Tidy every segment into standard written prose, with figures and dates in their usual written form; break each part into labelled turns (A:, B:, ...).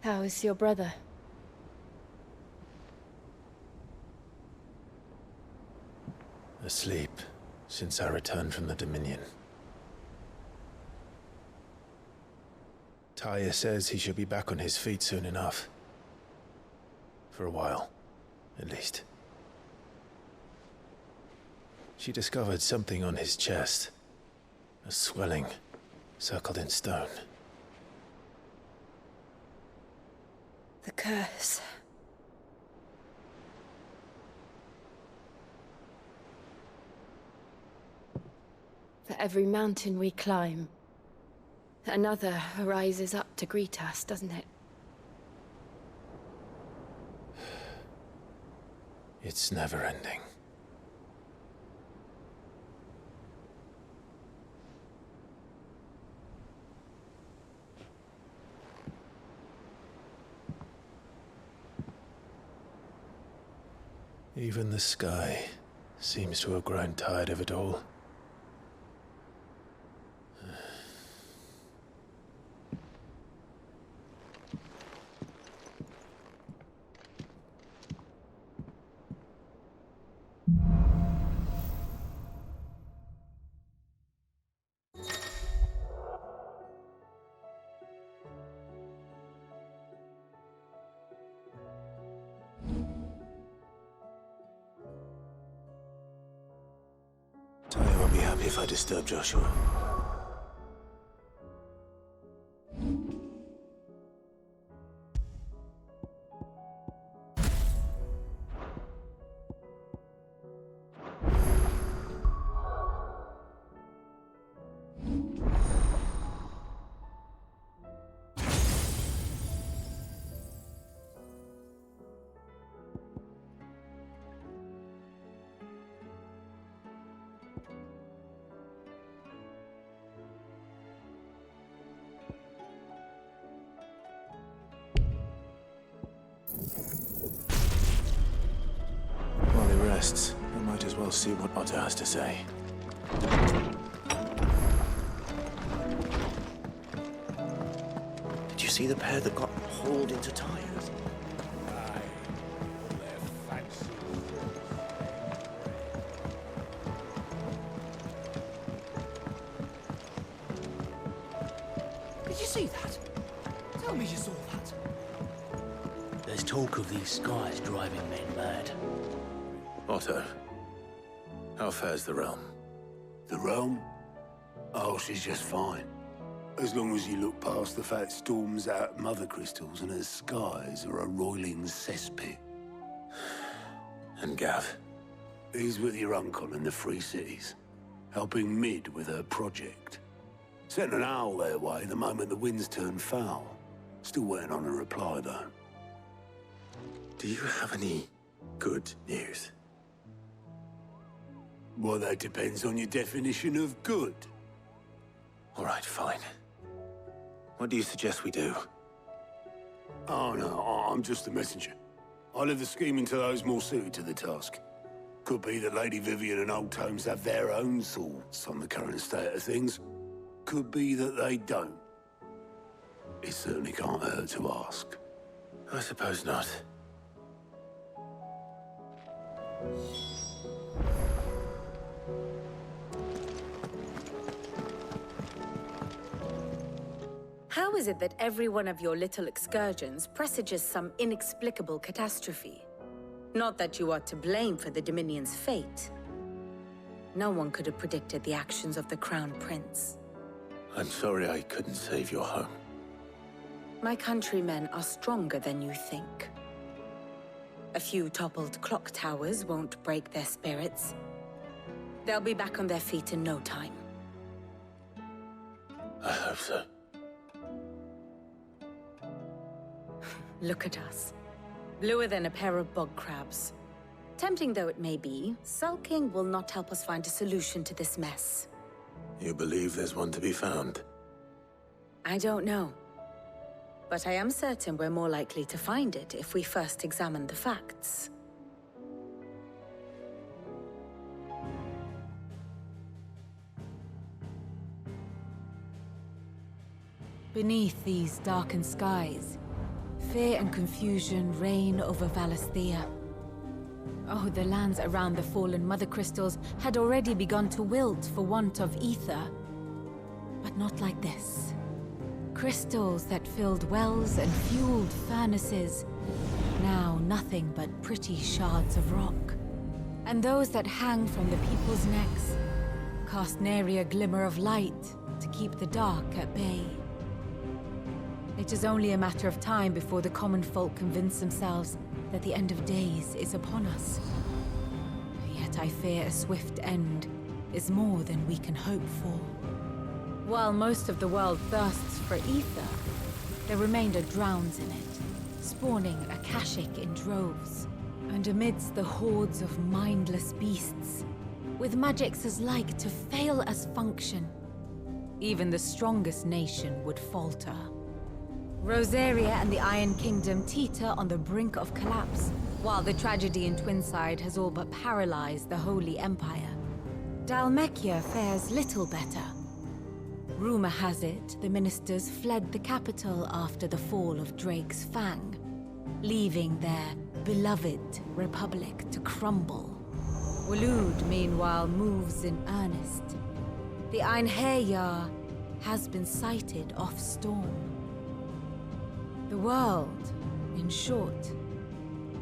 A: How is your brother?
B: Asleep since I returned from the Dominion. Taya says he should be back on his feet soon enough. For a while, at least. She discovered something on his chest. A swelling, circled in stone.
A: The curse. For every mountain we climb, another rises up to greet us, doesn't it?
B: It's never ending. Even the sky seems to have grown tired of it all. Taya won't be happy if I disturb Joshua. While he rests, we might as well see what Otter has to say.
C: Did you see the pair that got hauled into tires?
D: Did you see that? Tell me you saw that.
E: There's talk of these skies driving men mad.
B: Otto, how fares the realm?
F: The realm? Oh, she's just fine. As long as you look past the fact storms out mother crystals and her skies are a roiling cesspit.
B: And Gav?
F: He's with your uncle in the Free Cities, helping Mid with her project. Sent an owl their way the moment the winds turned foul. Still waiting on a reply, though.
B: Do you have any good news?
F: Well, that depends on your definition of good.
B: All right, fine. What do you suggest we do?
F: Oh, no, I'm just a messenger. I leave the scheming to those more suited to the task. Could be that Lady Vivian and Old Tomes have their own thoughts on the current state of things. Could be that they don't. It certainly can't hurt to ask.
B: I suppose not.
G: How is it that every one of your little excursions presages some inexplicable catastrophe? Not that you are to blame for the Dominion's fate. No one could have predicted the actions of the Crown Prince.
B: I'm sorry I couldn't save your home.
G: My countrymen are stronger than you think. A few toppled clock towers won't break their spirits. They'll be back on their feet in no time.
B: I hope so.
G: Look at us. Bluer than a pair of bog crabs. Tempting though it may be, sulking will not help us find a solution to this mess.
B: You believe there's one to be found?
G: I don't know. But I am certain we're more likely to find it if we first examine the facts.
H: Beneath these darkened skies,
G: Fear and confusion reign over Valisthea. Oh, the lands around the fallen Mother Crystals had already begun to wilt for want of ether. But not like this. Crystals that filled wells and fueled furnaces. Now nothing but pretty shards of rock. And those that hang from the people's necks cast nary a glimmer of light to keep the dark at bay. It is only a matter of time before the common folk convince themselves that the end of days is upon us. Yet I fear a swift end is more than we can hope for. While most of the world thirsts for ether, the remainder drowns in it, spawning Akashic in droves. And amidst the hordes of mindless beasts, with magics as like to fail as function, even the strongest nation would falter. Rosaria and the Iron Kingdom teeter on the brink of collapse, while the tragedy in Twinside has all but paralyzed the Holy Empire. Dhalmekia fares little better. Rumor has it the ministers fled the capital after the fall of Drake's Fang, leaving their beloved republic to crumble. Waloed, meanwhile, moves in earnest. The Einherjar has been sighted off Storm. The world, in short,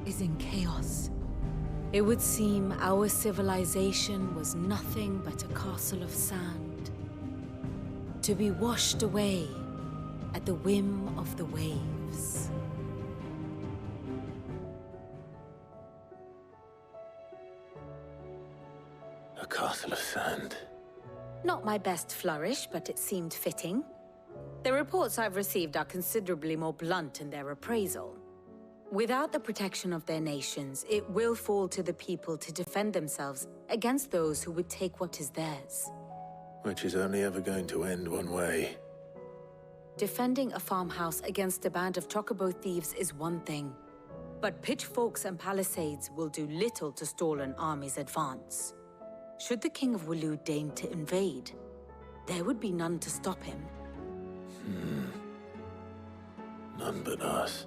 G: is in chaos. It would seem our civilization was nothing but a castle of sand, to be washed away at the whim of the waves.
B: A castle of sand.
G: Not my best flourish, but it seemed fitting. The reports I've received are considerably more blunt in their appraisal. Without the protection of their nations, it will fall to the people to defend themselves against those who would take what is theirs.
B: Which is only ever going to end one way.
G: Defending a farmhouse against a band of chocobo thieves is one thing, but pitchforks and palisades will do little to stall an army's advance. Should the King of Waloed deign to invade, there would be none to stop him.
B: None but us.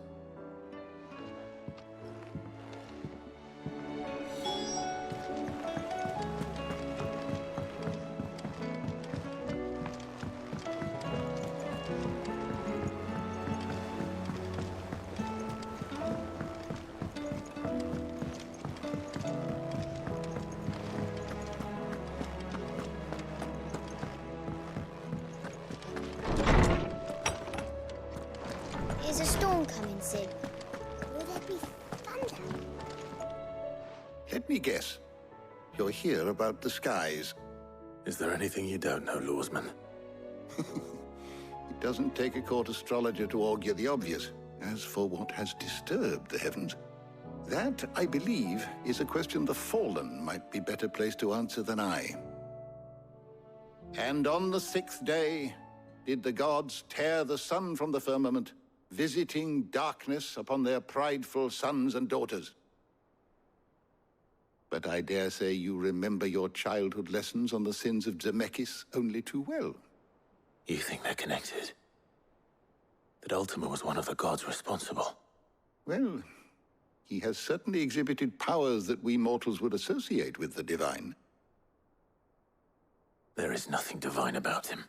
H: Is a storm coming soon? Will there be thunder?
I: Let me guess. You're here about the skies.
B: Is there anything you don't know, Lawsman?
I: It doesn't take a court astrologer to augur the obvious. As for what has disturbed the heavens, that, I believe, is a question the Fallen might be better placed to answer than I. And on the 6th day did the gods tear the sun from the firmament, visiting darkness upon their prideful sons and daughters. But I dare say you remember your childhood lessons on the sins of Zemeckis only too well.
B: You think they're connected? That Ultima was one of the gods responsible?
I: Well, he has certainly exhibited powers that we mortals would associate with the divine.
B: There is nothing divine about him.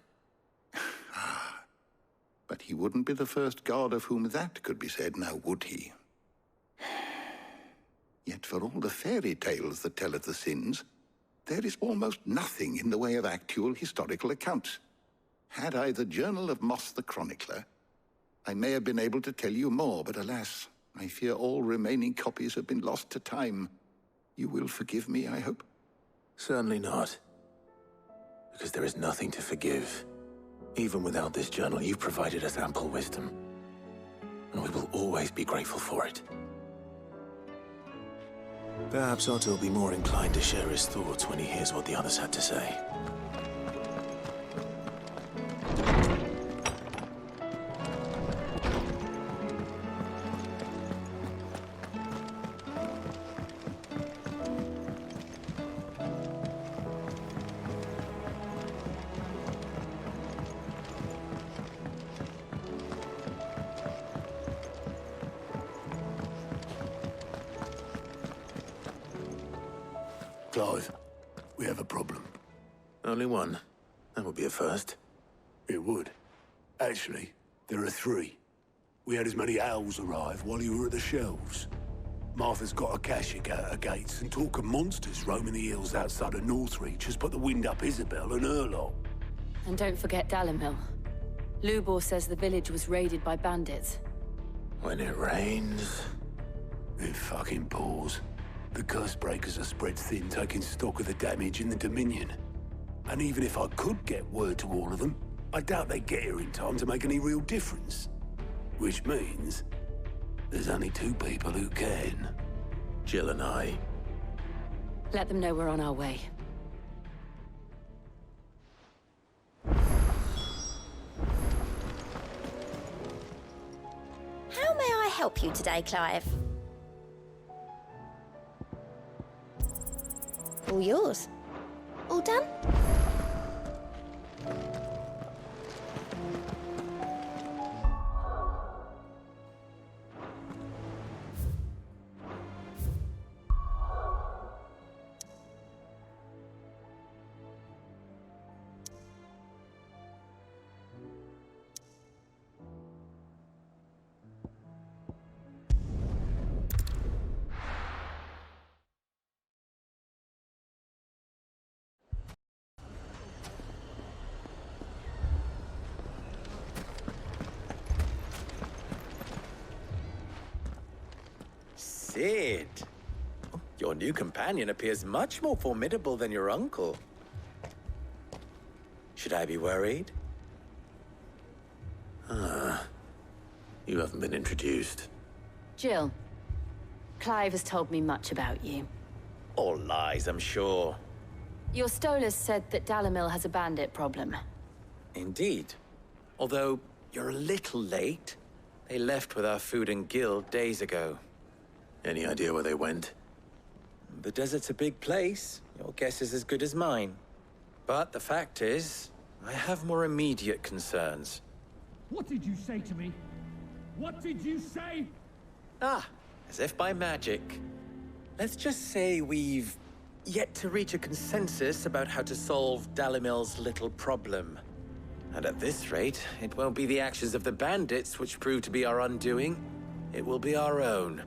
I: But he wouldn't be the first god of whom that could be said, now would he? Yet for all the fairy tales that tell of the sins, there is almost nothing in the way of actual historical accounts. Had I the Journal of Moss the Chronicler, I may have been able to tell you more, but alas, I fear all remaining copies have been lost to time. You will forgive me, I hope?
B: Certainly not. Because there is nothing to forgive. Even without this journal, you've provided us ample wisdom. And we will always be grateful for it. Perhaps Otto will be more inclined to share his thoughts when he hears what the others had to say.
F: Clive, we have a problem.
B: Only one. That would be a first.
F: It would. Actually, there are three. We had as many owls arrive while you were at the shelves. Martha's got a cashier at her gates, and talk of monsters roaming the hills outside of Northreach has put the wind up Isabel and her lot.
A: And don't forget Dalimil. Lubor says the village was raided by bandits.
B: When it rains...
F: It fucking pours. The curse breakers are spread thin, taking stock of the damage in the Dominion. And even if I could get word to all of them, I doubt they'd get here in time to make any real difference. Which means... there's only two people who can.
B: Jill and I.
A: Let them know we're on our way.
H: How may I help you today, Clive? All yours. All done?
C: Sid! Your new companion appears much more formidable than your uncle. Should I be worried?
B: You haven't been introduced.
A: Jill. Clive has told me much about you.
C: All lies, I'm sure.
A: Your Stolas said that Dalimil has a bandit problem.
C: Indeed. Although, you're a little late. They left with our food and guild days ago.
B: Any idea where they went?
C: The desert's a big place. Your guess is as good as mine. But the fact is, I have more immediate concerns.
J: What did you say to me? What did you say?
C: Ah, as if by magic. Let's just say we've yet to reach a consensus about how to solve Dalimil's little problem. And at this rate, it won't be the actions of the bandits which prove to be our undoing. It will be our own.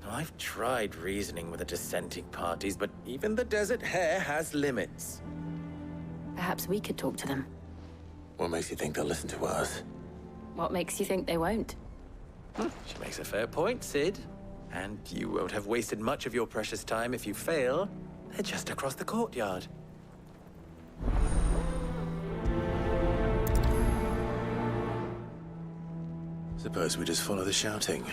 C: I've tried reasoning with the dissenting parties, but even the Desert Hare has limits.
A: Perhaps we could talk to them.
B: What makes you think they'll listen to us?
A: What makes you think they won't?
C: She makes a fair point, Sid. And you won't have wasted much of your precious time if you fail. They're just across the courtyard.
B: Suppose we just follow the shouting.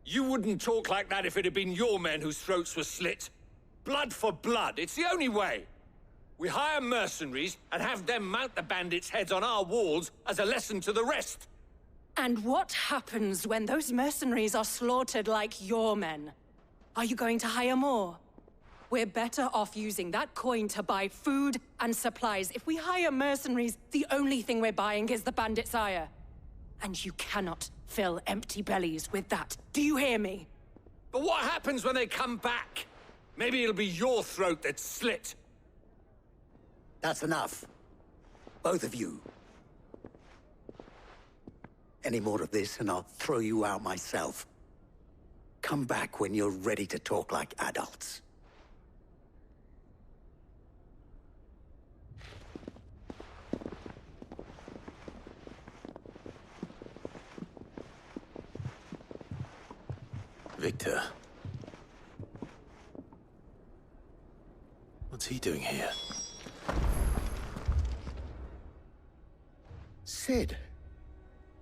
J: You wouldn't talk like that if it had been your men whose throats were slit. Blood for blood, it's the only way. We hire mercenaries and have them mount the bandits' heads on our walls as a lesson to the rest.
K: And what happens when those mercenaries are slaughtered like your men? Are you going to hire more? We're better off using that coin to buy food and supplies. If we hire mercenaries, the only thing we're buying is the bandits' ire. And you cannot fill empty bellies with that. Do you hear me?
J: But what happens when they come back? Maybe it'll be your throat that's slit.
L: That's enough. Both of you. Any more of this and I'll throw you out myself. Come back when you're ready to talk like adults.
B: Victor. What's he doing here?
L: Sid.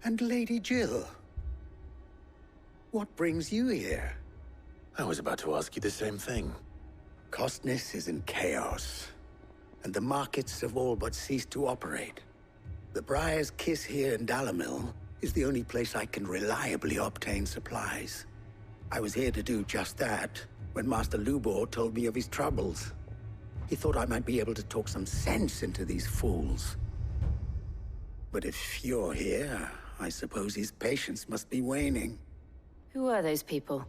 L: And Lady Jill. What brings you here?
B: I was about to ask you the same thing.
L: Costness is in chaos, and the markets have all but ceased to operate. The Briar's Kiss here in Dalimil is the only place I can reliably obtain supplies. I was here to do just that when Master Lubor told me of his troubles. He thought I might be able to talk some sense into these fools. But if you're here, I suppose his patience must be waning.
A: Who are those people?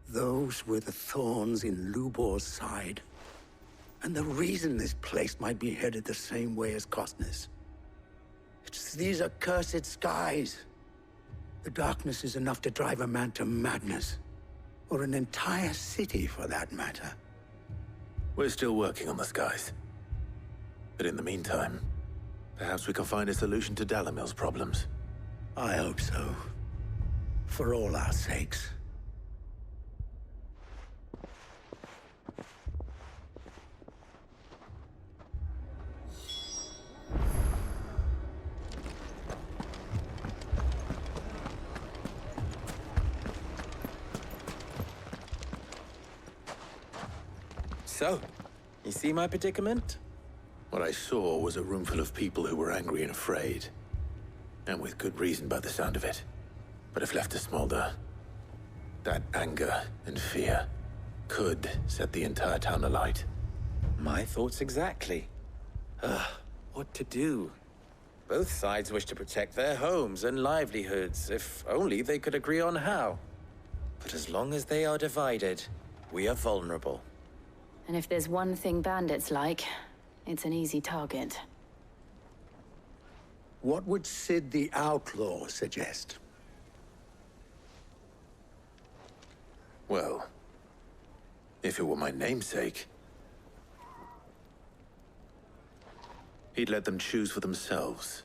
L: Those were the thorns in Lubor's side. And the reason this place might be headed the same way as Costner's. It's these accursed skies. The darkness is enough to drive a man to madness. Or an entire city, for that matter.
B: We're still working on the skies. But in the meantime, perhaps we can find a solution to Dalimil's problems.
L: I hope so. For all our sakes.
C: So, you see my predicament?
B: What I saw was a room full of people who were angry and afraid. And with good reason by the sound of it. But if left to smolder, that anger and fear could set the entire town alight.
C: My thoughts exactly. What to do? Both sides wish to protect their homes and livelihoods, if only they could agree on how. But as long as they are divided, we are vulnerable.
A: And if there's one thing bandits like, it's an easy target.
L: What would Sid the Outlaw suggest?
B: Well, if it were my namesake, he'd let them choose for themselves,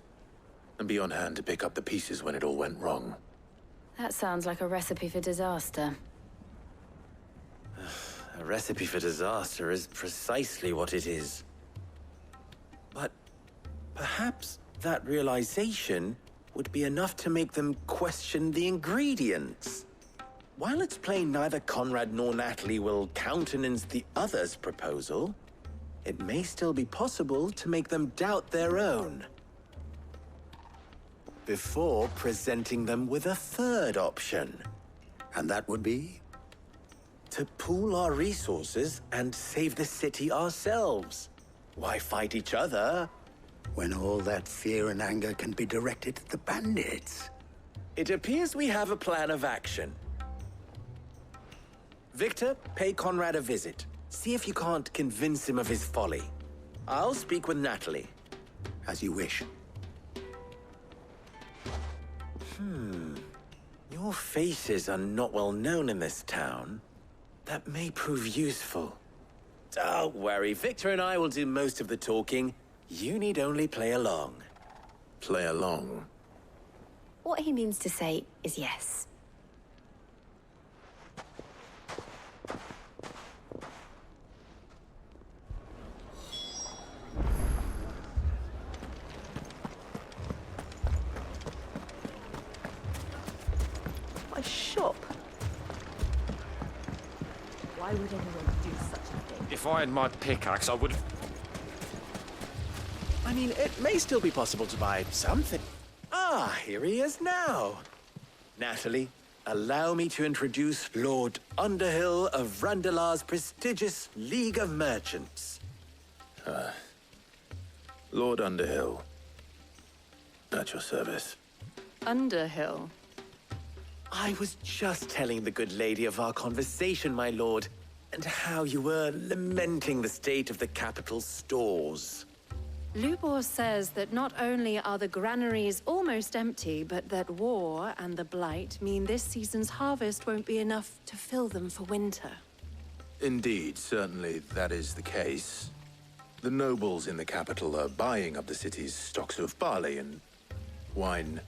B: and be on hand to pick up the pieces when it all went wrong.
A: That sounds like a recipe for disaster.
C: A recipe for disaster is precisely what it is. But perhaps that realization would be enough to make them question the ingredients. While it's plain neither Conrad nor Natalie will countenance the other's proposal, it may still be possible to make them doubt their own. Before presenting them with a third option.
L: And that would be?
C: To pool our resources and save the city ourselves. Why fight each other?
L: When all that fear and anger can be directed at the bandits.
C: It appears we have a plan of action. Victor, pay Conrad a visit. See if you can't convince him of his folly. I'll speak with Natalie.
L: As you wish.
C: Your faces are not well known in this town. That may prove useful. Don't worry, Victor and I will do most of the talking. You need only play along.
B: Play along?
A: What he means to say is yes.
M: My shop? Why would anyone do such a thing?
J: If I had my pickaxe, I would...
C: I mean, it may still be possible to buy something. Ah, here he is now. Natalie, allow me to introduce Lord Underhill of Randalar's prestigious League of Merchants.
B: Lord Underhill. At your service.
K: Underhill?
C: I was just telling the good lady of our conversation, my lord, and how you were lamenting the state of the capital's stores.
K: Lubor says that not only are the granaries almost empty, but that war and the Blight mean this season's harvest won't be enough to fill them for winter.
B: Indeed, certainly that is the case. The nobles in the capital are buying up the city's stocks of barley and wine,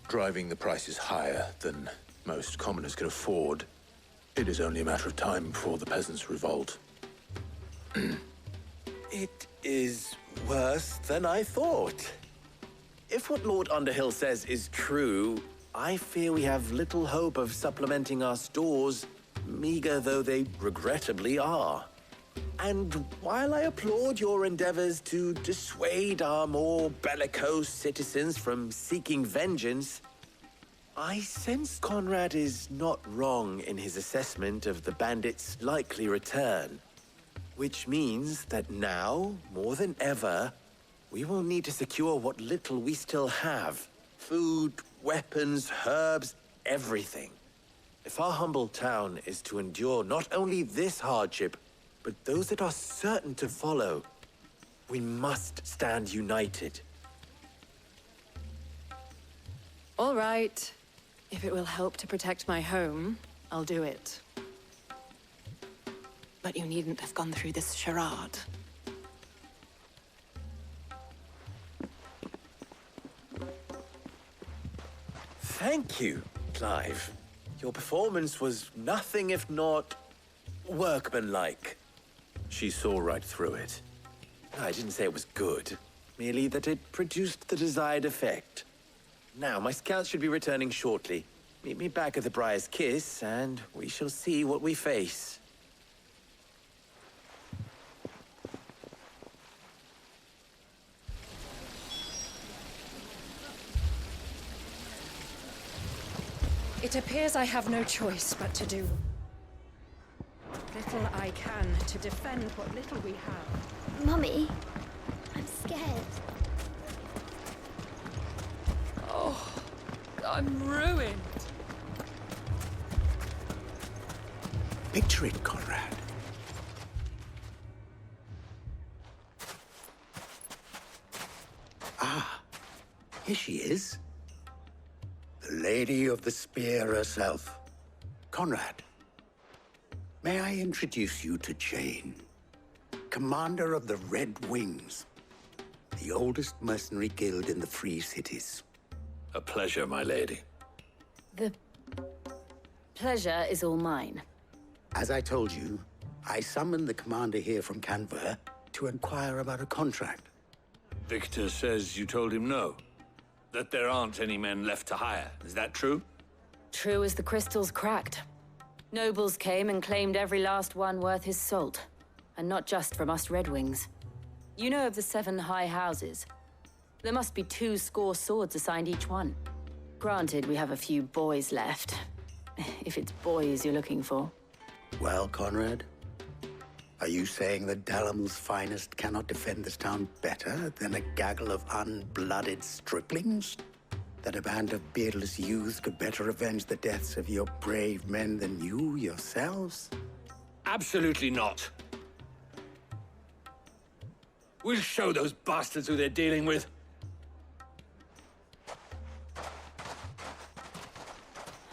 B: driving the prices higher than most commoners can afford. It is only a matter of time before the peasants revolt.
C: It is worse than I thought. If what Lord Underhill says is true, I fear we have little hope of supplementing our stores, meager though they regrettably are. And while I applaud your endeavors to dissuade our more bellicose citizens from seeking vengeance, I sense Conrad is not wrong in his assessment of the bandits' likely return. Which means that now, more than ever, we will need to secure what little we still have. Food, weapons, herbs, everything. If our humble town is to endure not only this hardship, but those that are certain to follow, we must stand united.
K: All right. If it will help to protect my home, I'll do it. But you needn't have gone through this charade.
C: Thank you, Clive. Your performance was nothing if not workmanlike.
B: She saw right through it.
C: I didn't say it was good, merely that it produced the desired effect. Now, my scouts should be returning shortly. Meet me back at the Briar's Kiss, and we shall see what we face.
K: It appears I have no choice but to do little I can to defend what little we have.
H: Mummy, I'm scared.
K: Oh, I'm ruined.
L: Picture it, Conrad. Ah, here she is. The Lady of the Spear herself. Conrad, may I introduce you to Jane, commander of the Red Wings, the oldest mercenary guild in the Free Cities.
J: A pleasure, my lady.
A: The pleasure is all mine.
L: As I told you, I summoned the commander here from Canver to inquire about a contract.
J: Victor says you told him no. That there aren't any men left to hire. Is that true?
A: True as the crystals cracked. Nobles came and claimed every last one worth his salt. And not just from us Red Wings. You know of the 7 high houses. There must be 2 swords assigned each one. Granted, we have a few boys left. If it's boys you're looking for.
L: Well, Conrad, are you saying that Dalamil's finest cannot defend this town better than a gaggle of unblooded striplings? That a band of beardless youths could better avenge the deaths of your brave men than you yourselves?
J: Absolutely not. We'll show those bastards who they're dealing with.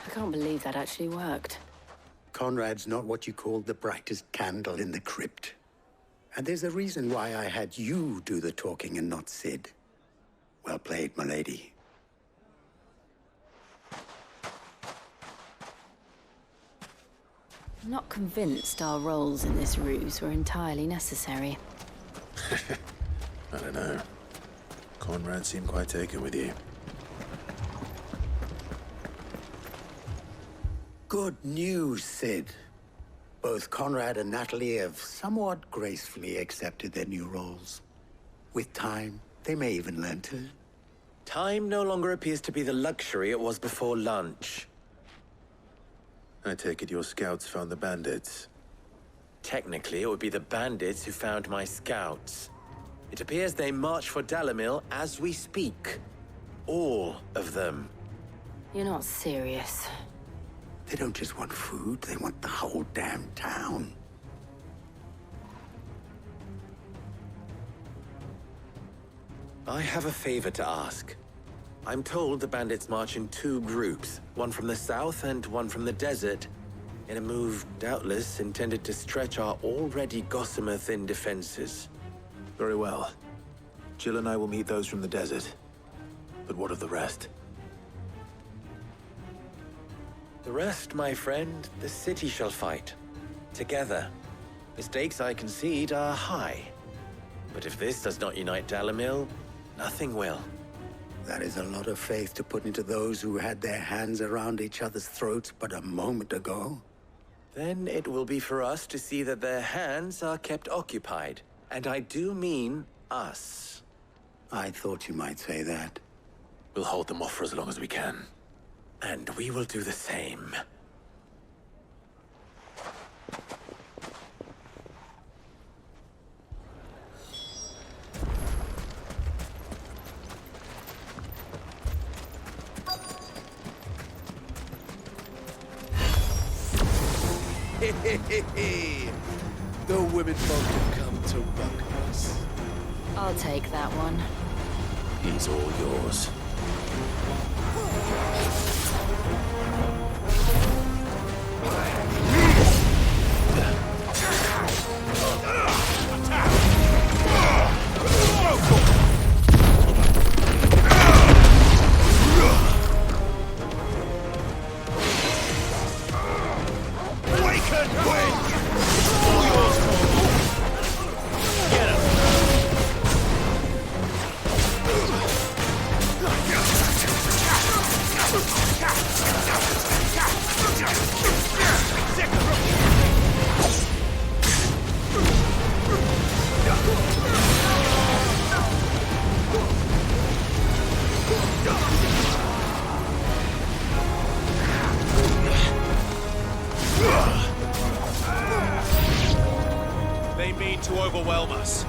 A: I can't believe that actually worked.
L: Conrad's not what you call the brightest candle in the crypt. And there's a reason why I had you do the talking and not Sid. Well played, my lady.
A: I'm not convinced our roles in this ruse were entirely necessary.
B: I don't know. Conrad seemed quite taken with you.
L: Good news, Sid. Both Conrad and Natalie have somewhat gracefully accepted their new roles. With time, they may even learn to.
C: Time no longer appears to be the luxury it was before lunch.
B: I take it your scouts found the bandits.
C: Technically, it would be the bandits who found my scouts. It appears they march for Dalamil as we speak. All of them.
A: You're not serious.
L: They don't just want food, they want the whole damn town.
C: I have a favor to ask. I'm told the bandits march in 2 groups, one from the south and one from the desert, in a move doubtless intended to stretch our already gossamer-thin defenses.
B: Very well. Jill and I will meet those from the desert. But what of the rest?
C: The rest, my friend, the city shall fight. Together. The stakes, I concede, are high. But if this does not unite Dalamil, nothing will.
L: That is a lot of faith to put into those who had their hands around each other's throats but a moment ago.
C: Then it will be for us to see that their hands are kept occupied. And I do mean us.
L: I thought you might say that.
B: We'll hold them off for as long as we can.
C: And we will do the same.
E: The women folk have come to welcome us.
A: I'll take that one.
E: He's all yours.
J: They mean to overwhelm us.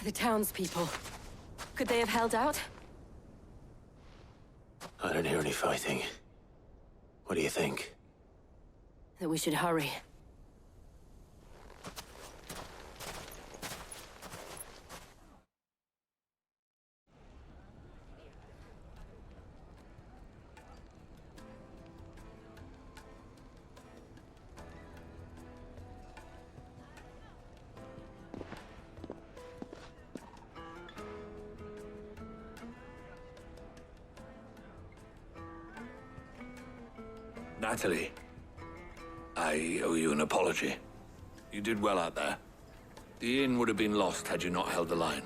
A: The townspeople. Could they have held out?
B: I don't hear any fighting. What do you think?
A: That we should hurry.
J: Natalie, I owe you an apology. You did well out there. The inn would have been lost had you not held the line.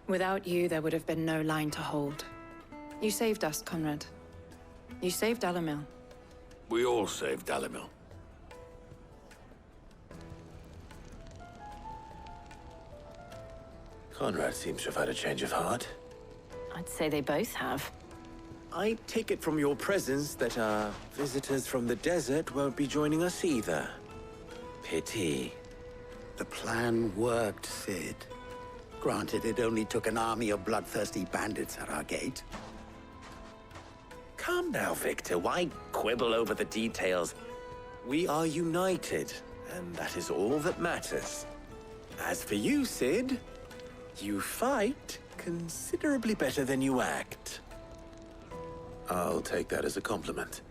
K: Without you, there would have been no line to hold. You saved us, Conrad. You saved Dalimil.
J: We all saved Dalimil.
B: Conrad seems to have had a change of heart.
A: I'd say they both have.
C: I take it from your presence that our visitors from the desert won't be joining us either. Pity.
L: The plan worked, Sid. Granted, it only took an army of bloodthirsty bandits at our gate.
C: Calm now, Victor. Why quibble over the details? We are united, and that is all that matters. As for you, Sid, you fight considerably better than you act.
B: I'll take that as a compliment.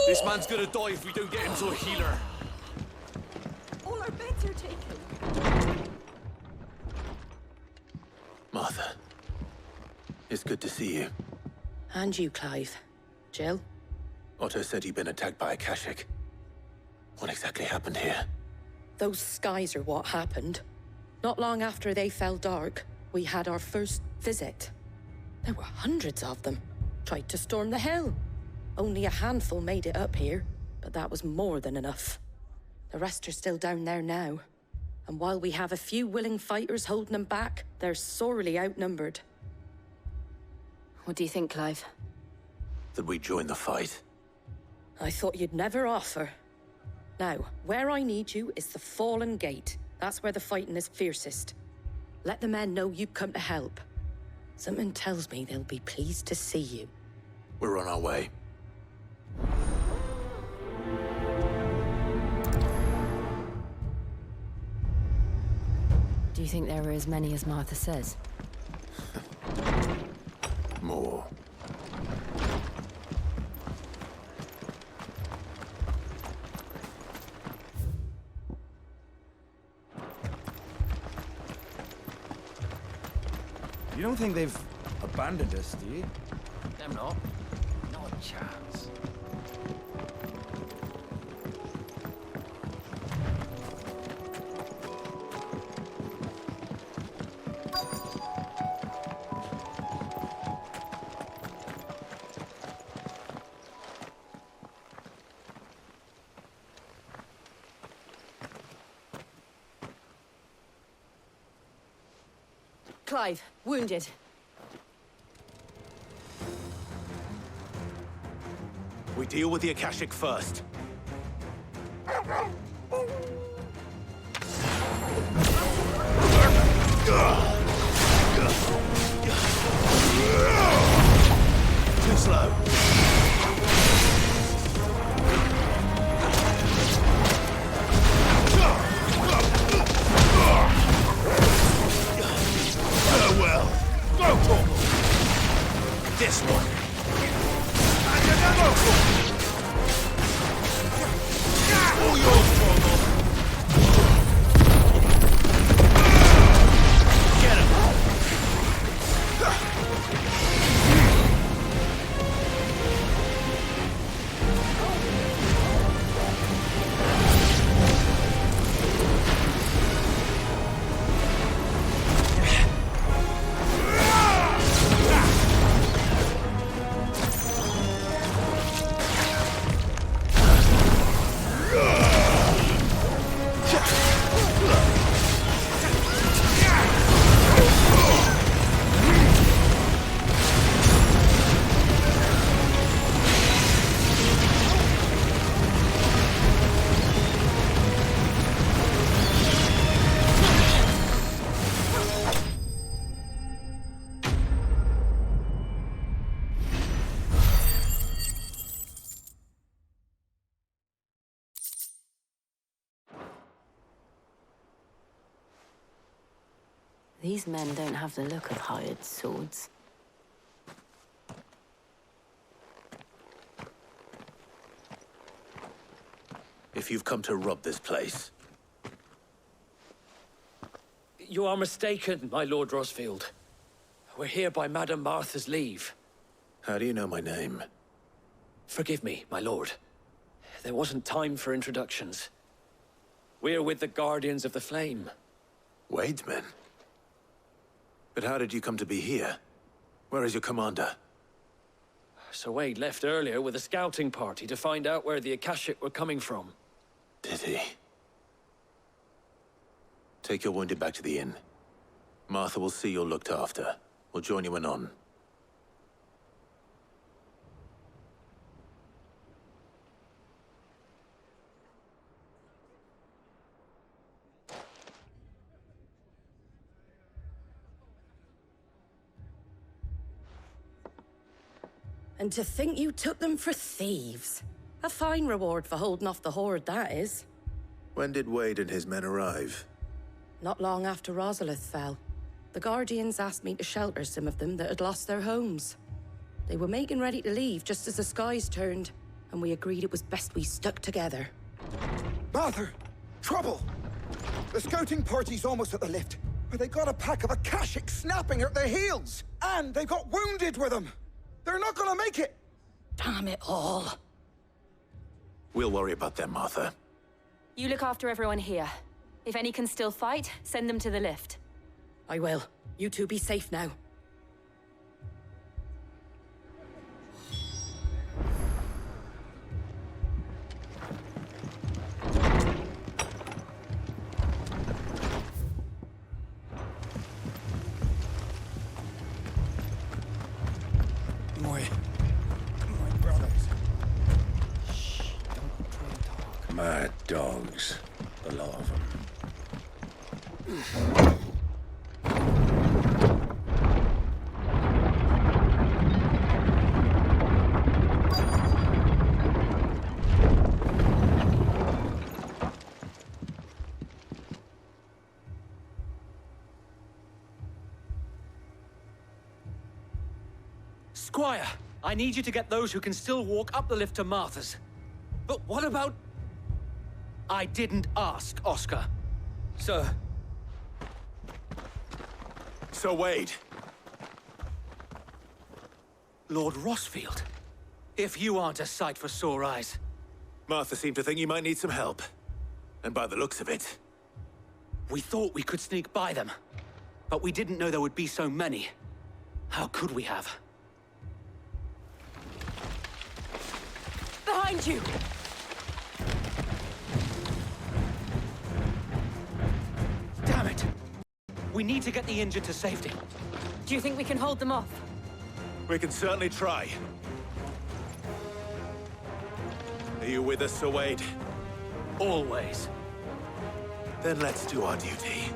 J: This man's gonna die if we don't get him to a healer.
M: All our beds are taken.
B: Martha, it's good to see you.
K: And you, Clive. Jill?
B: Otto said you'd been attacked by a Kashik. What exactly happened here?
K: Those skies are what happened. Not long after they fell dark, we had our first visit. There were hundreds of them. Tried to storm the hill. Only a handful made it up here, but that was more than enough. The rest are still down there now. And while we have a few willing fighters holding them back, they're sorely outnumbered.
A: What do you think, Clive?
B: That we join the fight?
K: I thought you'd never offer. Now, where I need you is the Fallen Gate. That's where the fighting is fiercest. Let the men know you've come to help. Something tells me they'll be pleased to see you.
B: We're on our way.
A: Do you think there were as many as Martha says?
B: More.
D: You don't think they've abandoned us, do you?
J: Them not. Not a chance.
A: Clive, wounded.
B: We deal with the Akashic first. Too slow. Farewell. Go for this one. And another. All yours, Crohn. Get him.
A: These men don't have the look of hired swords.
B: If you've come to rob this place,
J: You are mistaken, my Lord Rosfield.
C: We're here by Madame Martha's leave.
B: How do you know my name?
C: Forgive me, my lord. There wasn't time for introductions. We're with the Guardians of the Flame.
B: Wade's men? But how did you come to be here? Where is your commander?
C: Sir Wade left earlier with a scouting party to find out where the Akashic were coming from.
B: Did he? Take your wounded back to the inn. Martha will see you're looked after. We'll join you anon.
N: And to think you took them for thieves. A fine reward for holding off the horde, that is.
B: When did Wade and his men arrive?
N: Not long after Rosalith fell. The Guardians asked me to shelter some of them that had lost their homes. They were making ready to leave just as the skies turned, and we agreed it was best we stuck together.
O: Martha! Trouble! The scouting party's almost at the lift, but they got a pack of Akashic snapping at their heels! And they got wounded with them! They're not gonna make it!
N: Damn it all.
B: We'll worry about them, Martha.
A: You look after everyone here. If any can still fight, send them to the lift.
N: I will. You two be safe now.
O: My brothers. Shh, don't try and talk.
L: Mad dogs. A lot of them.
C: Squire, I need you to get those who can still walk up the lift to Martha's. But what about... I didn't ask, Oscar. Sir.
B: Sir Wade.
C: Lord Rossfield. If you aren't a sight for sore eyes.
B: Martha seemed to think you might need some help. And by the looks of it...
C: We thought we could sneak by them. But we didn't know there would be so many. How could we have?
K: Behind you!
C: Damn it! We need to get the injured to safety.
A: Do you think we can hold them off?
B: We can certainly try. Are you with us, Sir Wade?
C: Always.
B: Then let's do our duty.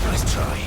B: Nice try.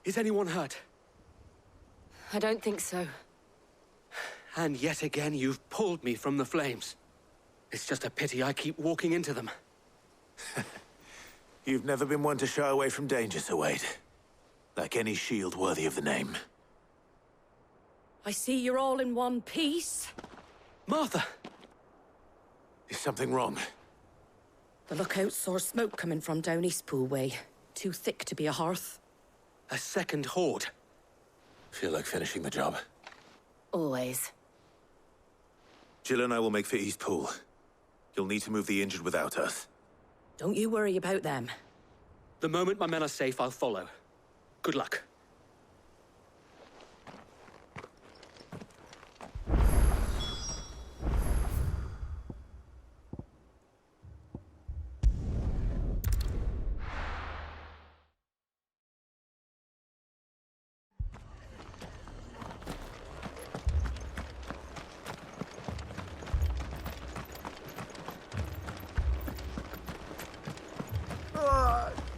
D: Is anyone hurt?
A: I don't think so.
D: And yet again, you've pulled me from the flames. It's just a pity I keep walking into them.
B: You've never been one to shy away from danger, Sir Wade. Like any shield worthy of the name.
N: I see you're all in one piece.
D: Martha!
B: Is something wrong?
N: The lookout saw smoke coming from down Eastpool way. Too thick to be a hearth.
D: A second horde.
B: Feel like finishing the job.
A: Always.
B: Jill and I will make for Eastpool. You'll need to move the injured without us.
N: Don't you worry about them.
D: The moment my men are safe, I'll follow. Good luck.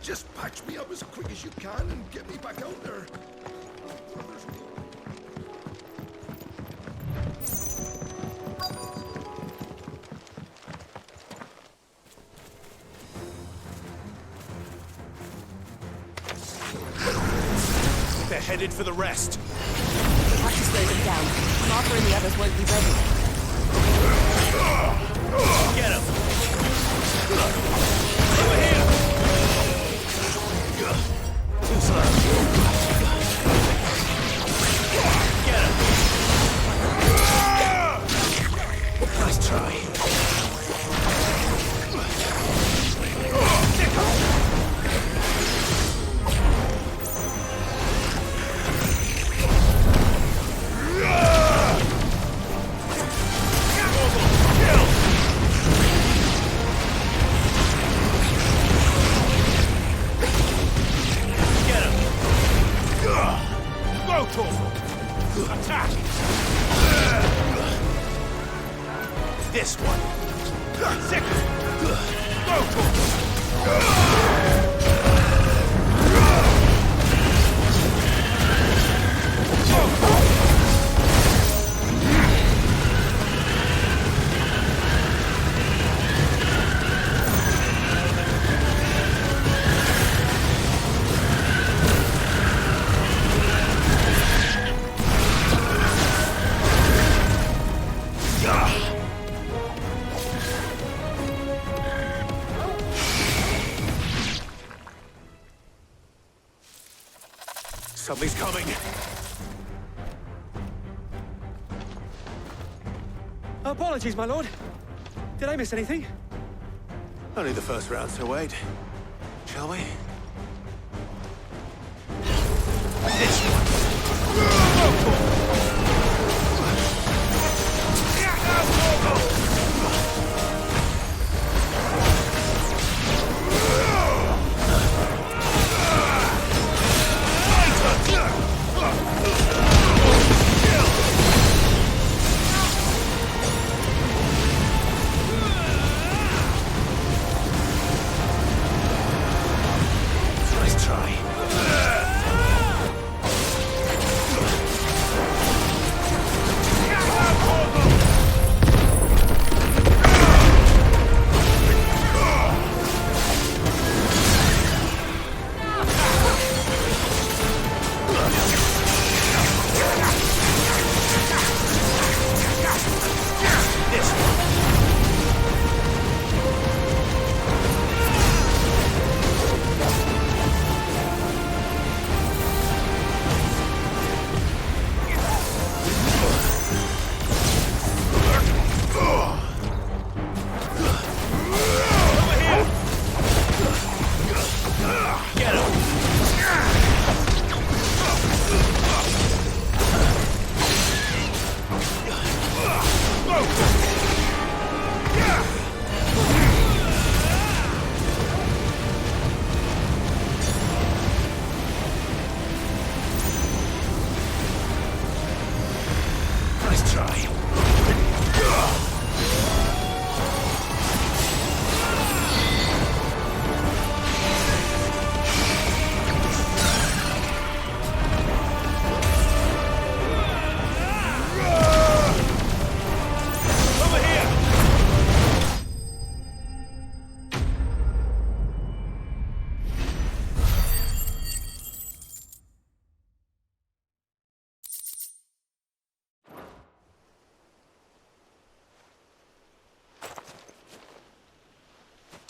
I: Just patch me up as quick as you can and get me back out there.
B: They're headed for the rest.
N: Have to slow them down. Martha and the others won't be ready.
B: Get him! Over here! Too slow. Get him! Nice try. Attack! This one. Second. Go Something's coming.
D: Apologies, my lord. Did I miss anything?
B: Only the first round, Sir Wade. Shall we? This one. Nice try.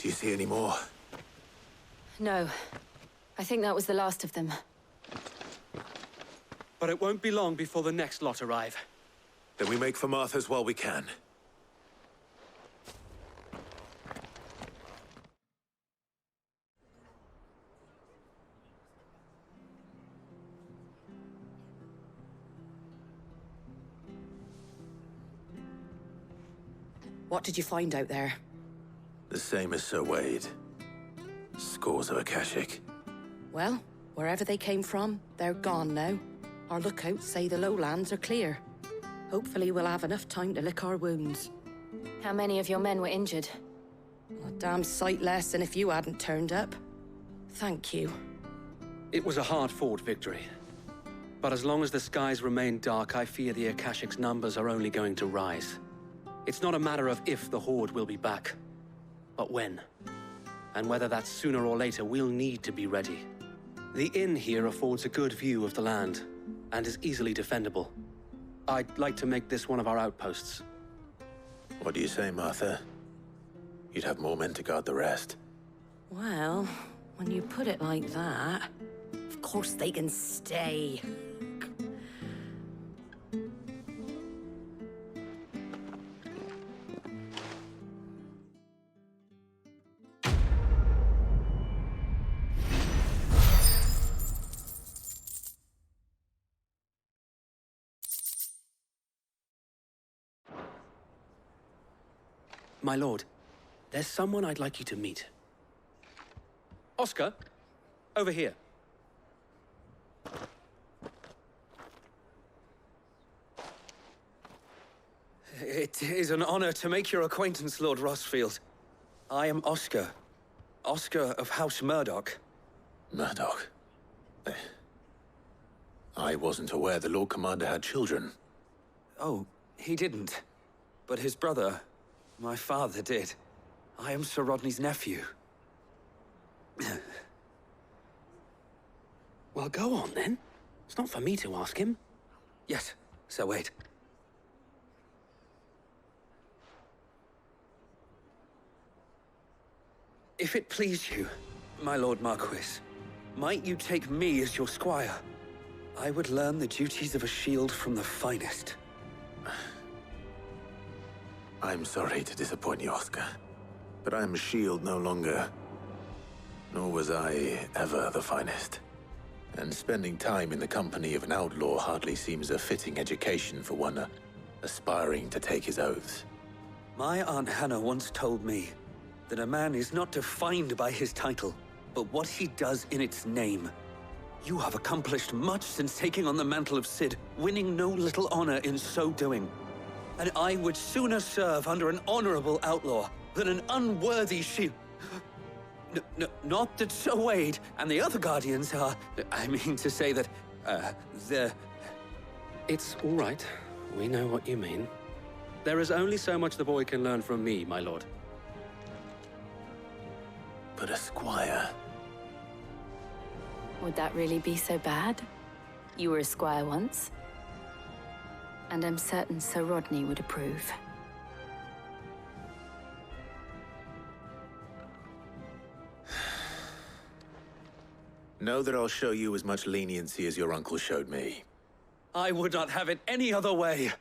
B: Do you see any more?
A: No. I think that was the last of them.
D: But it won't be long before the next lot arrive.
B: Then we make for Martha's while we can.
N: What did you find out there?
B: The same as Sir Wade. Scores of Akashic.
N: Well, wherever they came from, they're gone now. Our lookouts say the lowlands are clear. Hopefully we'll have enough time to lick our wounds.
A: How many of your men were injured?
N: A damn sight less than if you hadn't turned up. Thank you.
D: It was a hard-fought victory. But as long as the skies remain dark, I fear the Akashic's numbers are only going to rise. It's not a matter of if the Horde will be back, but when. And whether that's sooner or later, we'll need to be ready. The inn here affords a good view of the land, and is easily defendable. I'd like to make this one of our outposts.
B: What do you say, Martha? You'd have more men to guard the rest.
N: Well, when you put it like that, of course they can stay.
D: My lord, there's someone I'd like you to meet. Oscar, over here.
C: It is an honor to make your acquaintance, Lord Rossfield. I am Oscar. Oscar of House Murdoch.
B: Murdoch? I wasn't aware the Lord Commander had children.
C: Oh, he didn't. But his brother, my father, did. I am Sir Rodney's nephew.
D: Well, go on, then. It's not for me to ask him.
C: Yes, Sir Wade. If it please you, my Lord Marquis, might you take me as your squire? I would learn the duties of a shield from the finest.
B: I'm sorry to disappoint you, Oscar, but I'm a shield no longer. Nor was I ever the finest. And spending time in the company of an outlaw hardly seems a fitting education for one aspiring to take his oaths.
C: My Aunt Hannah once told me that a man is not defined by his title, but what he does in its name. You have accomplished much since taking on the mantle of Cid, winning no little honor in so doing. And I would sooner serve under an honorable outlaw than an unworthy shield. Not that Sir Wade and the other Guardians are... I mean to say that, they're...
D: It's all right. We know what you mean. There is only so much the boy can learn from me, my lord.
B: But a squire...
A: Would that really be so bad? You were a squire once. And I'm certain Sir Rodney would approve.
B: Know that I'll show you as much leniency as your uncle showed me.
C: I would not have it any other way.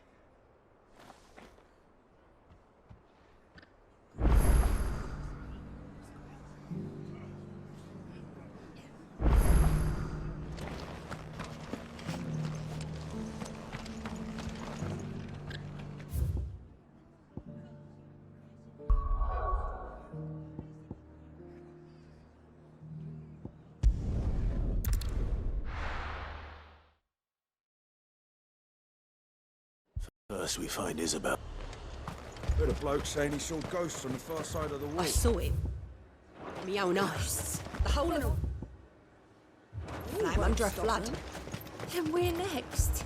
B: First we find Isabel.
O: Heard a bloke saying he saw ghosts on the far side of the wall.
P: I saw him. Me own eyes. The whole of... I'm under a flood.
G: Then we're next.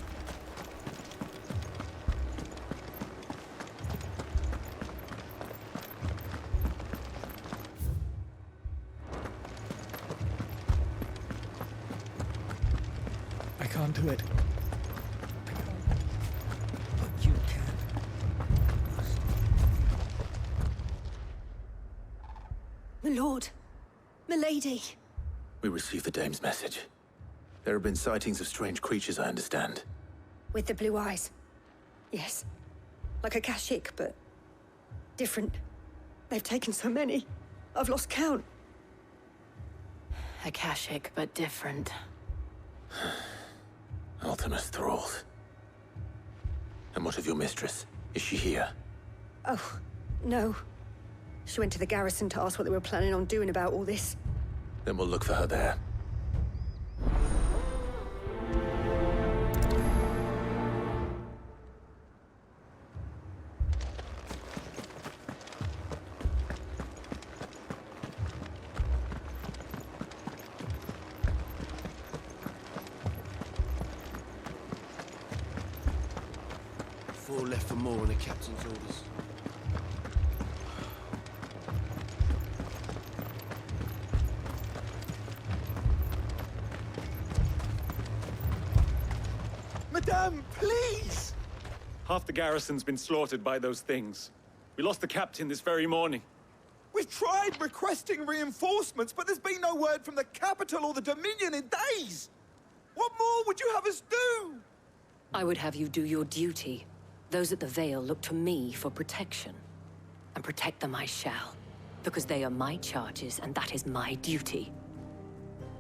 Q: I can't do it.
O: But you can.
P: My lord. Milady.
B: We received the dame's message. There have been sightings of strange creatures, I understand.
P: With the blue eyes. Yes. Like a Kashik, but different. They've taken so many. I've lost count.
A: Akashic, but different.
B: Ultimus thralls. And what of your mistress? Is she here?
P: Oh, no. She went to the garrison to ask what they were planning on doing about all this.
B: Then we'll look for her there.
R: Four left for more on the captain's orders.
O: Madame, please!
S: Half the garrison's been slaughtered by those things. We lost the captain this very morning.
O: We've tried requesting reinforcements, but there's been no word from the capital or the Dominion in days! What more would you have us do?
T: I would have you do your duty. Those at the Vale look to me for protection. And protect them I shall. Because they are my charges, and that is my duty.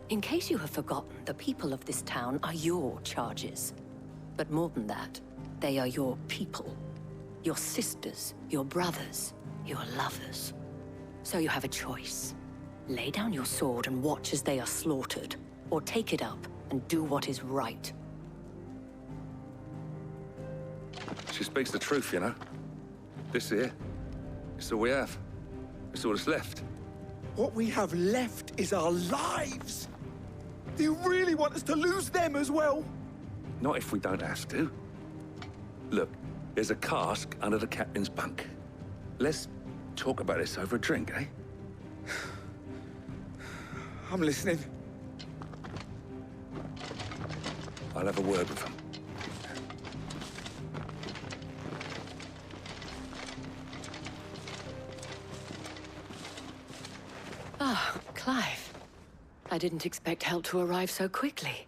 T: In case you have forgotten, the people of this town are your charges. But more than that, they are your people. Your sisters, your brothers, your lovers. So you have a choice. Lay down your sword and watch as they are slaughtered, or take it up and do what is right.
U: She speaks the truth, you know. This here, it's all we have. It's all that's left.
O: What we have left is our lives! Do you really want us to lose them as well?
U: Not if we don't have to. Look, there's a cask under the captain's bunk. Let's talk about this over a drink, eh?
O: I'm listening.
U: I'll have a word with him.
T: Ah, Clive. I didn't expect help to arrive so quickly.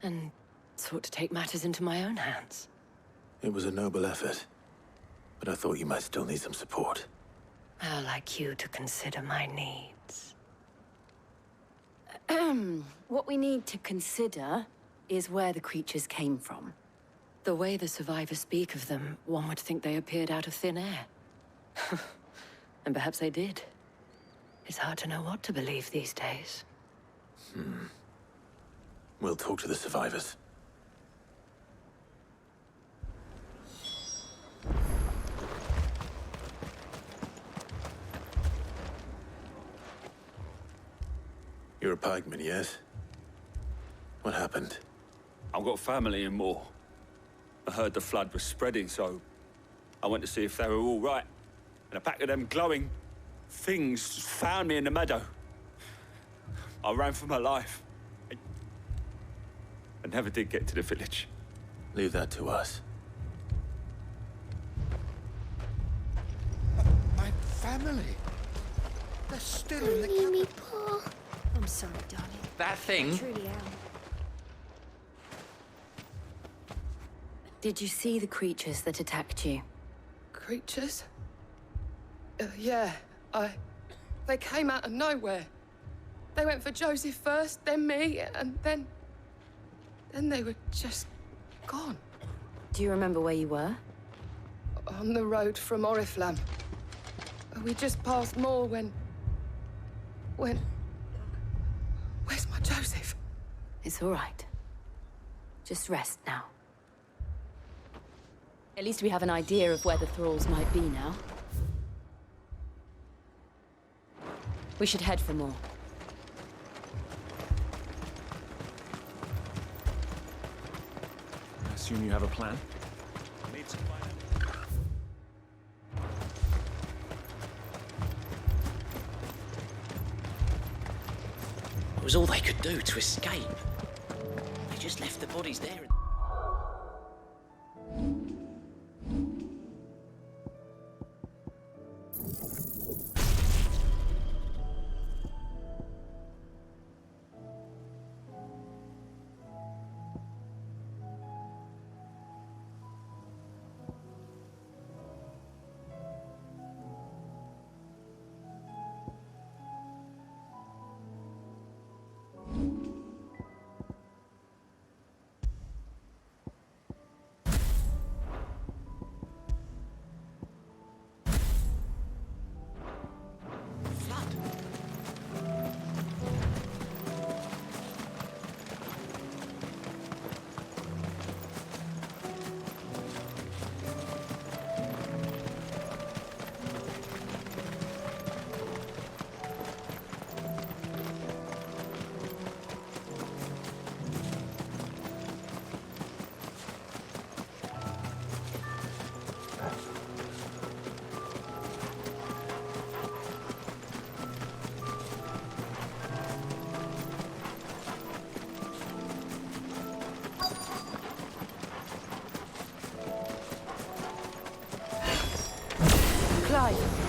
T: And sought to take matters into my own hands.
B: It was a noble effort. But I thought you might still need some support.
T: I'd like you to consider my needs.
A: What we need to consider is where the creatures came from.
T: The way the survivors speak of them, one would think they appeared out of thin air. And perhaps they did. It's hard to know what to believe these days.
B: We'll talk to the survivors. You're a pikeman, yes? What happened?
J: I've got family in Moor. I heard the flood was spreading, so I went to see if they were all right. And a pack of them glowing things found me in the meadow. I ran for my life. I never did get to the village.
B: Leave that to us.
O: My family. They're still in the
H: Leave me, Paul.
P: I'm sorry, darling.
C: That thing?
P: I truly am.
A: Did you see the creatures that attacked you?
V: Creatures? Yeah, They came out of nowhere. They went for Joseph first, then me, and then they were just gone.
A: Do you remember where you were?
V: On the road from Oriflamme. We just passed Moor when... Where's my Joseph?
A: It's all right. Just rest now. At least we have an idea of where the thralls might be now. We should head for more.
S: I assume you have a plan?
E: It was all they could do to escape. They just left the bodies there.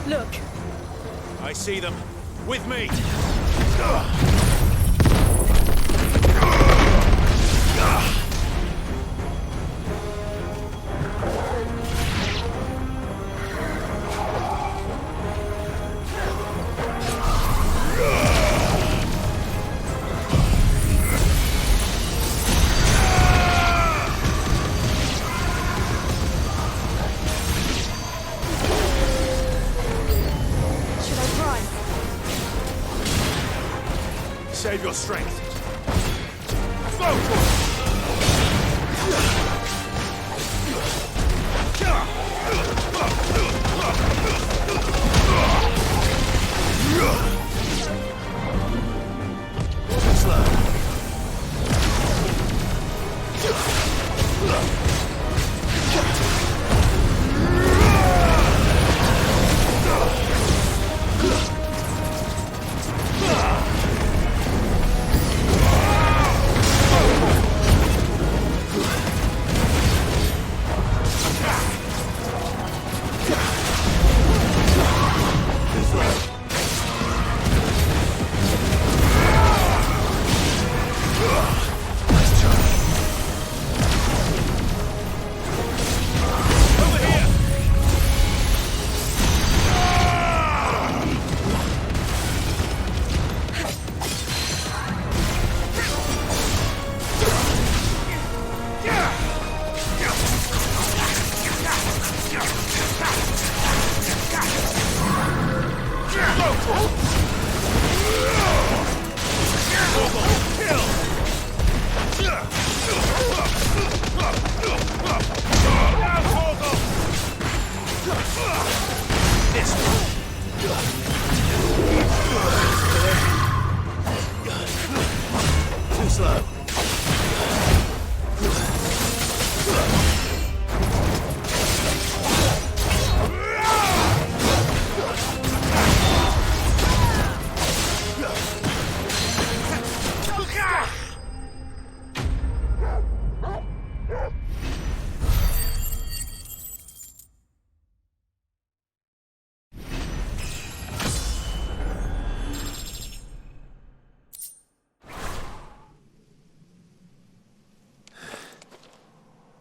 K: Look.
J: I see them. With me! Save your strength. Focus!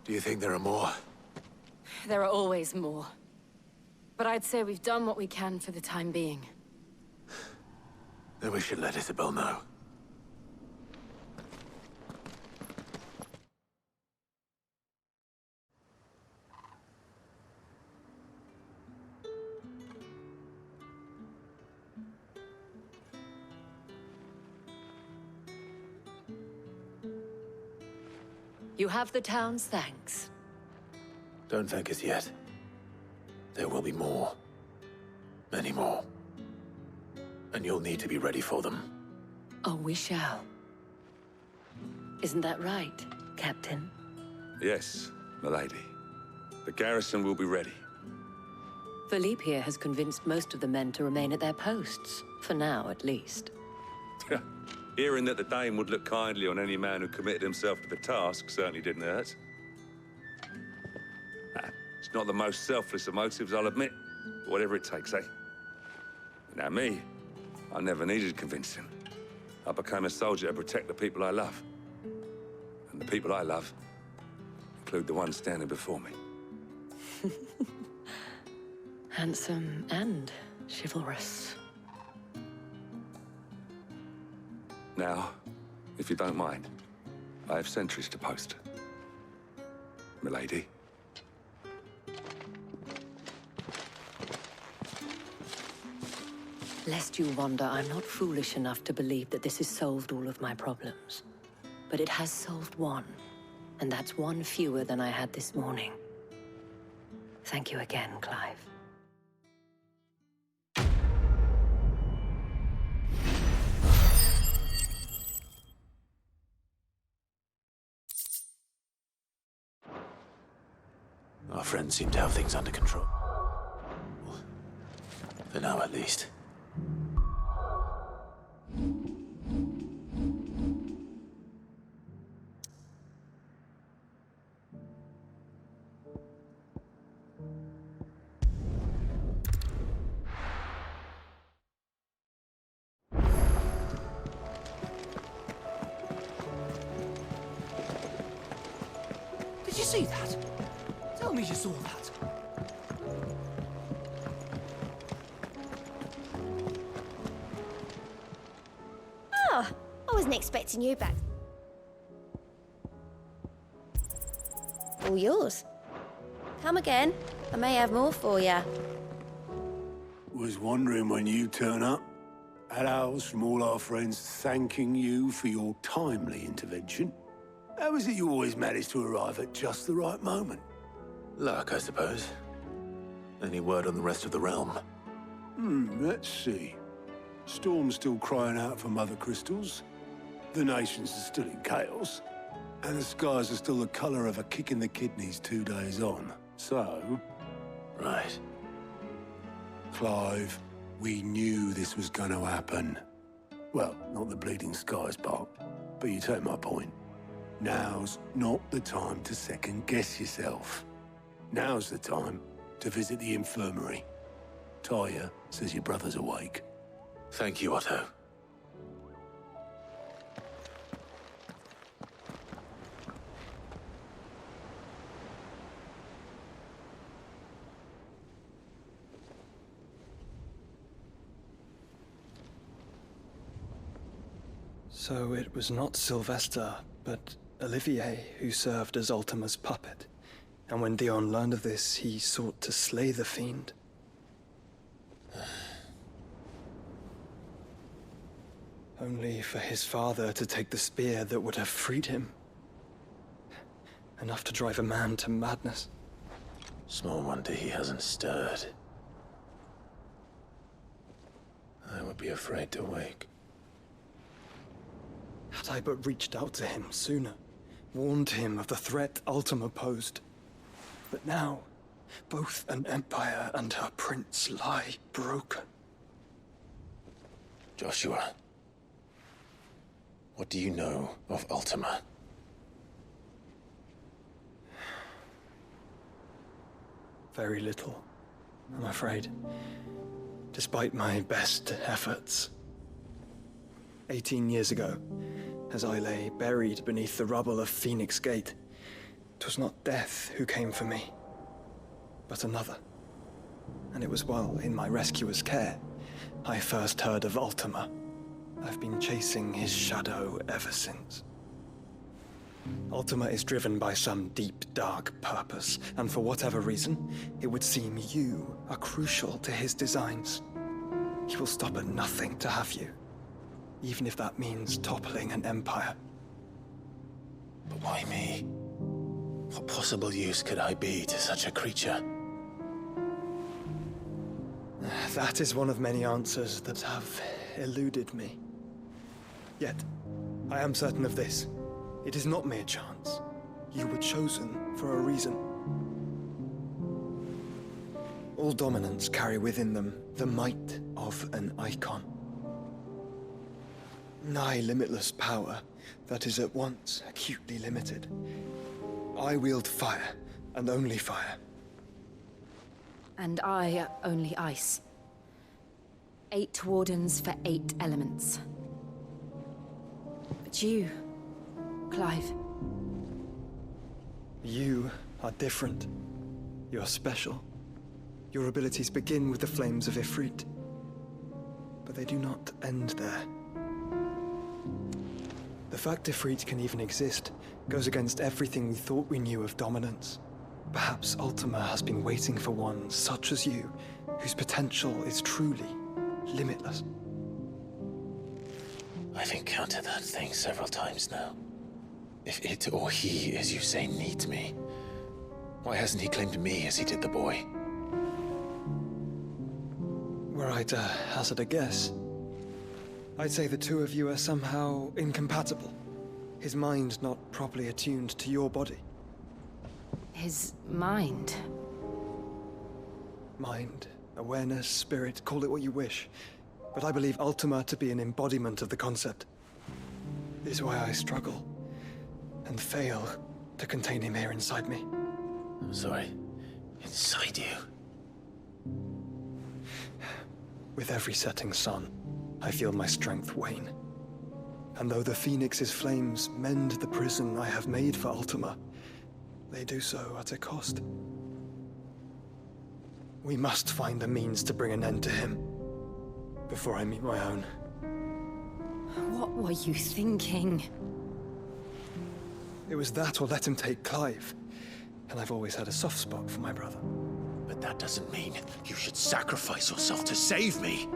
B: Do you think there are more?
A: There are always more. But I'd say we've done what we can for the time being.
B: Then we should let Isabel know.
T: You have the town's thanks.
B: Don't thank us yet. There will be more. Many more. And you'll need to be ready for them.
T: Oh, we shall. Isn't that right, Captain?
U: Yes, milady. The garrison will be ready.
T: Philippe here has convinced most of the men to remain at their posts. For now, at least.
U: Hearing that the Dane would look kindly on any man who committed himself to the task certainly didn't hurt. It's not the most selfless of motives, I'll admit. But whatever it takes, eh? Now me, I never needed convincing. I became a soldier to protect the people I love. And the people I love include the ones standing before me.
T: Handsome and chivalrous.
U: Now, if you don't mind, I have sentries to post. Milady.
T: Lest you wonder, I'm not foolish enough to believe that this has solved all of my problems. But it has solved one, and that's one fewer than I had this morning. Thank you again, Clive.
B: Our friends seem to have things under control. For now, at least.
F: see that? Tell me you saw that.
H: Oh, I wasn't expecting you back. All yours. Come again. I may have more for ya.
L: Was wondering when you turn up. Had ours from all our friends thanking you for your timely intervention. How is it you always manage to arrive at just the right moment?
B: Luck, I suppose. Any word on the rest of the realm?
L: Let's see. Storm's still crying out for mother crystals. The nations are still in chaos. And the skies are still the color of a kick in the kidneys 2 days on. So...
B: Right.
L: Clive, we knew this was going to happen. Well, not the bleeding skies part, but you take my point. Now's not the time to second-guess yourself. Now's the time to visit the infirmary. Talia says your brother's awake.
B: Thank you, Otto.
Q: So it was not Sylvester, but Olivier who served as Ultima's puppet. And when Dion learned of this, he sought to slay the fiend. Only for his father to take the spear that would have freed him. Enough to drive a man to madness.
B: Small wonder he hasn't stirred. I would be afraid to wake.
Q: Had I but reached out to him sooner, warned him of the threat Ultima posed. But now, both an empire and her prince lie broken.
B: Joshua, what do you know of Ultima?
Q: Very little, I'm afraid. Despite my best efforts. 18 years ago, as I lay buried beneath the rubble of Phoenix Gate, 'twas not death who came for me, but another. And it was while in my rescuer's care, I first heard of Ultima. I've been chasing his shadow ever since. Ultima is driven by some deep, dark purpose, and for whatever reason, it would seem you are crucial to his designs. He will stop at nothing to have you, even if that means toppling an empire.
B: But why me? What possible use could I be to such a creature?
Q: That is one of many answers that have eluded me. Yet, I am certain of this. It is not mere chance. You were chosen for a reason. All dominants carry within them the might of an icon. Nigh limitless power that is at once acutely limited. I wield fire, and only fire.
A: And I only ice. 8 wardens for 8 elements. But you, Clive.
Q: You are different. You're special. Your abilities begin with the flames of Ifrit. But they do not end there. The fact Ifrit can even exist goes against everything we thought we knew of dominance. Perhaps Ultima has been waiting for one such as you, whose potential is truly limitless.
B: I've encountered that thing several times now. If it or he, as you say, needs me, why hasn't he claimed me as he did the boy?
Q: Were I to hazard a guess, I'd say the two of you are somehow incompatible. His mind not properly attuned to your body.
A: His mind?
Q: Mind, awareness, spirit, call it what you wish. But I believe Ultima to be an embodiment of the concept. This is why I struggle and fail to contain him here inside me.
B: I'm sorry. Inside you?
Q: With every setting sun, I feel my strength wane. And though the Phoenix's flames mend the prison I have made for Ultima, they do so at a cost. We must find a means to bring an end to him before I meet my own.
T: What were you thinking?
Q: It was that or let him take Clive. And I've always had a soft spot for my brother.
R: But that doesn't mean you should sacrifice yourself to save me.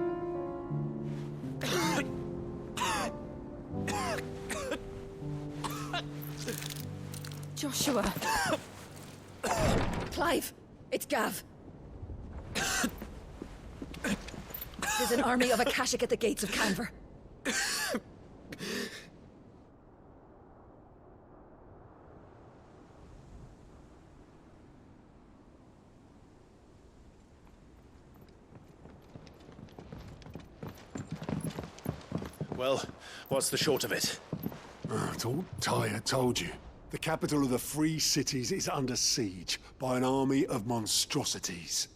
T: Joshua.
P: Clive, it's Gav. There's an army of Akashic at the gates of Canver.
R: Well, what's the short of it?
I: I thought Ty had told you. The capital of the Free Cities is under siege by an army of monstrosities.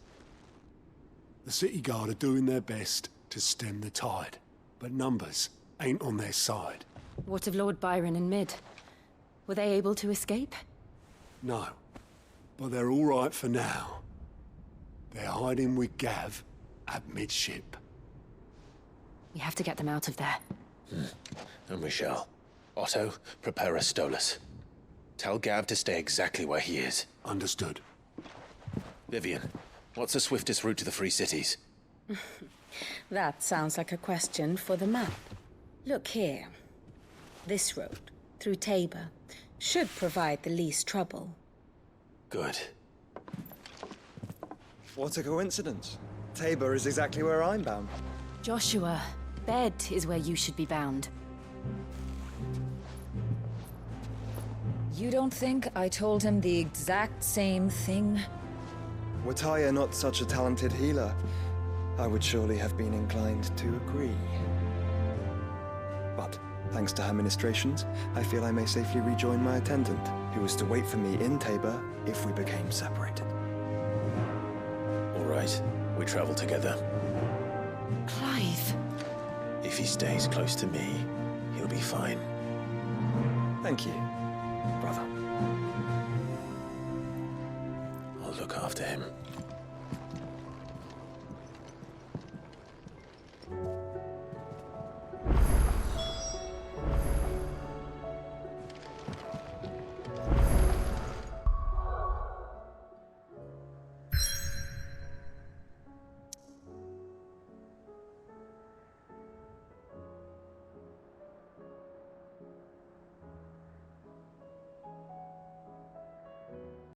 I: The city guard are doing their best to stem the tide, but numbers ain't on their side.
A: What of Lord Byron and Mid? Were they able to escape?
I: No, but they're all right for now. They're hiding with Gav at midship.
A: We have to get them out of there.
B: And we shall. Otto, prepare a Stolas. Tell Gav to stay exactly where he is.
I: Understood.
B: Vivian, what's the swiftest route to the Free Cities?
G: That sounds like a question for the map. Look here. This road, through Tabor, should provide the least trouble.
B: Good.
Q: What a coincidence. Tabor is exactly where I'm bound.
A: Joshua, bed is where you should be bound.
M: You don't think I told him the exact same thing?
Q: Were Taya not such a talented healer, I would surely have been inclined to agree. But, thanks to her ministrations, I feel I may safely rejoin my attendant, who was to wait for me in Tabor if we became separated.
B: All right, we travel together.
A: Clive.
B: If he stays close to me, he'll be fine.
Q: Thank you, brother.
B: I'll look after him.